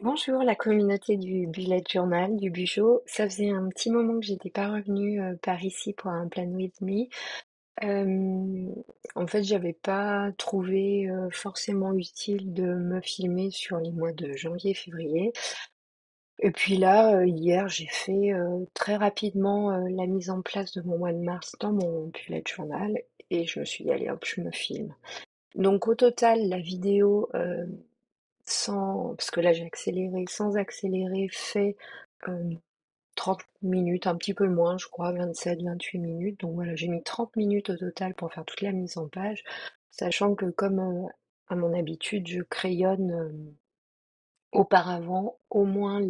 Bonjour, la communauté du Bullet Journal, du Bugeot. Ça faisait un petit moment que j'étais pas revenue par ici pour un Plan With Me. Euh, En fait, j'avais pas trouvé forcément utile de me filmer sur les mois de janvier, février. Et puis là, hier, j'ai fait très rapidement la mise en place de mon mois de mars dans mon Bullet Journal et je me suis dit, allez hop, je me filme. Donc au total, la vidéo parce que là j'ai accéléré, sans accélérer, fait euh, 30 minutes, un petit peu moins, je crois, 27, 28 minutes. Donc voilà, j'ai mis 30 minutes au total pour faire toute la mise en page, sachant que comme à mon habitude, je crayonne auparavant au moins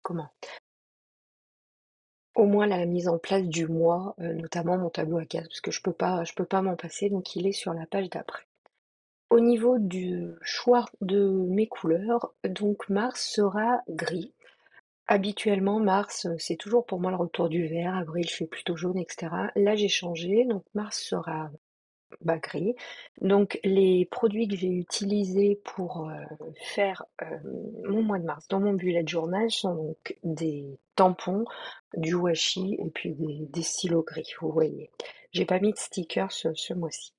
comment? Au moins la mise en place du mois, notamment mon tableau à cases, parce que je peux pas m'en passer, donc il est sur la page d'après. Au niveau du choix de mes couleurs, donc Mars sera gris. Habituellement, mars, c'est toujours pour moi le retour du vert. Avril, je fais plutôt jaune, etc. Là, j'ai changé, donc mars sera gris. Donc, les produits que j'ai utilisés pour faire mon mois de mars dans mon bullet journal sont donc des tampons, du washi et puis des stylos gris, vous voyez. J'ai pas mis de stickers ce mois-ci.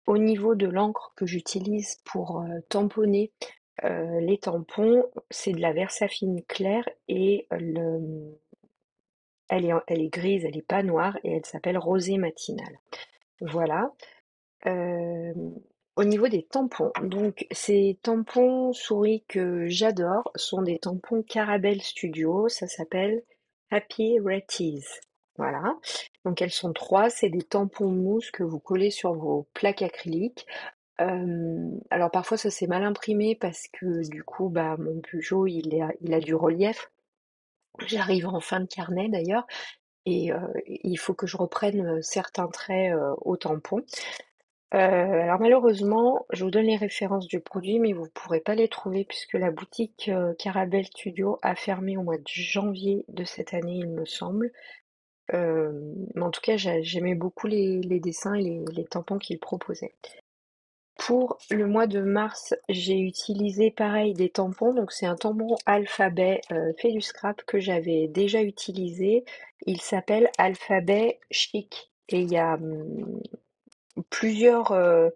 Au niveau de l'encre que j'utilise pour tamponner les tampons, c'est de la Versafine claire et elle est grise, elle est pas noire et elle s'appelle Rosée matinale. Voilà. Euh, Au niveau des tampons, donc ces tampons souris que j'adore sont des tampons Carabelle Studio, ça s'appelle Happy Ratties. Voilà. Donc elles sont trois, c'est des tampons mousse que vous collez sur vos plaques acryliques. Alors parfois ça s'est mal imprimé parce que du coup bah mon Peugeot il a du relief. J'arrive en fin de carnet d'ailleurs et il faut que je reprenne certains traits au tampon. Alors malheureusement, je vous donne les références du produit, mais vous ne pourrez pas les trouver puisque la boutique Carabelle Studio a fermé au mois de janvier de cette année, il me semble. Mais en tout cas, j'aimais beaucoup les dessins et les tampons qu'ils proposaient. Pour le mois de mars, j'ai utilisé pareil des tampons. Donc c'est un tampon alphabet fait du scrap que j'avais déjà utilisé. Il s'appelle Alphabet Chic. Et plusieurs, euh,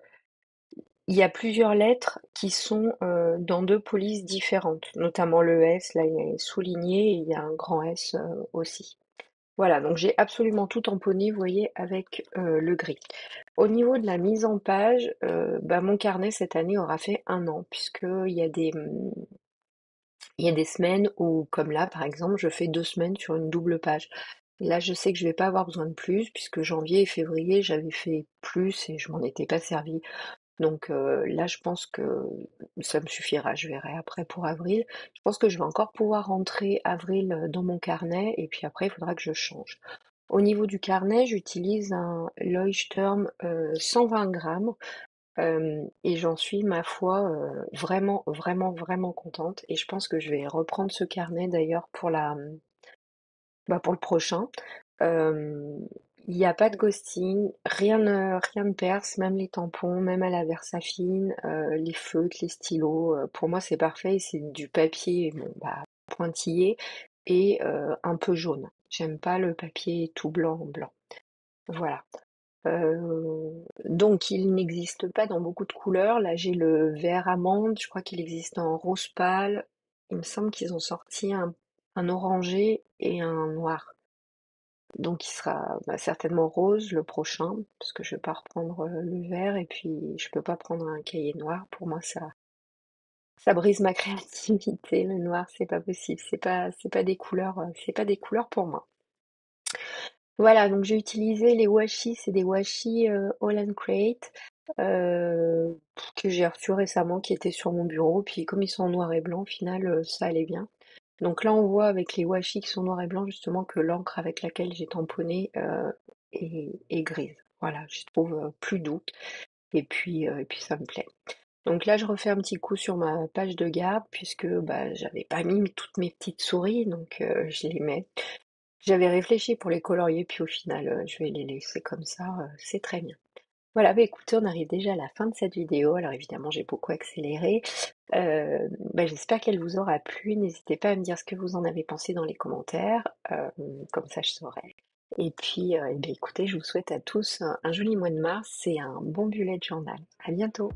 il y a plusieurs lettres qui sont dans deux polices différentes, notamment le S, là il est souligné, et il y a un grand S aussi. Voilà, donc j'ai absolument tout tamponné, vous voyez, avec le gris. Au niveau de la mise en page, bah, mon carnet cette année aura fait 1 an, puisque il y a des semaines où, comme là par exemple, je fais 2 semaines sur une double page. Là, je sais que je vais pas avoir besoin de plus, puisque janvier et février, j'avais fait plus et je m'en étais pas servi. Donc là, je pense que ça me suffira. Je verrai après pour avril. Je pense que je vais encore pouvoir rentrer avril dans mon carnet et puis après, il faudra que je change. Au niveau du carnet, j'utilise un Leuchtturm 120 grammes et j'en suis, ma foi, vraiment, vraiment, vraiment contente. Et je pense que je vais reprendre ce carnet d'ailleurs pour le prochain. Euh, Il n'y a pas de ghosting, rien ne perce, même les tampons, même à la Versafine, les feutres, les stylos. Pour moi, c'est parfait. C'est du papier bon, bah, pointillé et un peu jaune. J'aime pas le papier tout blanc, blanc. Voilà. Donc, il n'existe pas dans beaucoup de couleurs. Là, j'ai le vert amande. Je crois qu'il existe en rose pâle. Il me semble qu'ils ont sorti un orangé et un noir. Donc il sera certainement rose le prochain, parce que je vais pas reprendre le vert et puis je peux pas prendre un cahier noir. Pour moi, ça brise ma créativité. Le noir, c'est pas possible. C'est pas des couleurs, c'est pas des couleurs pour moi. Voilà, donc j'ai utilisé les washi, c'est des washi All Create que j'ai reçus récemment, qui étaient sur mon bureau. Puis comme ils sont en noir et blanc, au final, ça allait bien. Donc là, on voit avec les washi qui sont noirs et blancs justement que l'encre avec laquelle j'ai tamponné est grise. Voilà, je trouve plus doux et puis ça me plaît. Donc là, je refais un petit coup sur ma page de garde puisque bah, j'avais pas mis toutes mes petites souris, donc je les mets. J'avais réfléchi pour les colorier, puis au final, je vais les laisser comme ça, c'est très bien. Voilà, bah écoutez, on arrive déjà à la fin de cette vidéo. Alors évidemment, j'ai beaucoup accéléré. Bah, j'espère qu'elle vous aura plu. N'hésitez pas à me dire ce que vous en avez pensé dans les commentaires, comme ça je saurai. Et puis, eh bien, écoutez, je vous souhaite à tous un joli mois de mars et un bon bullet journal. À bientôt.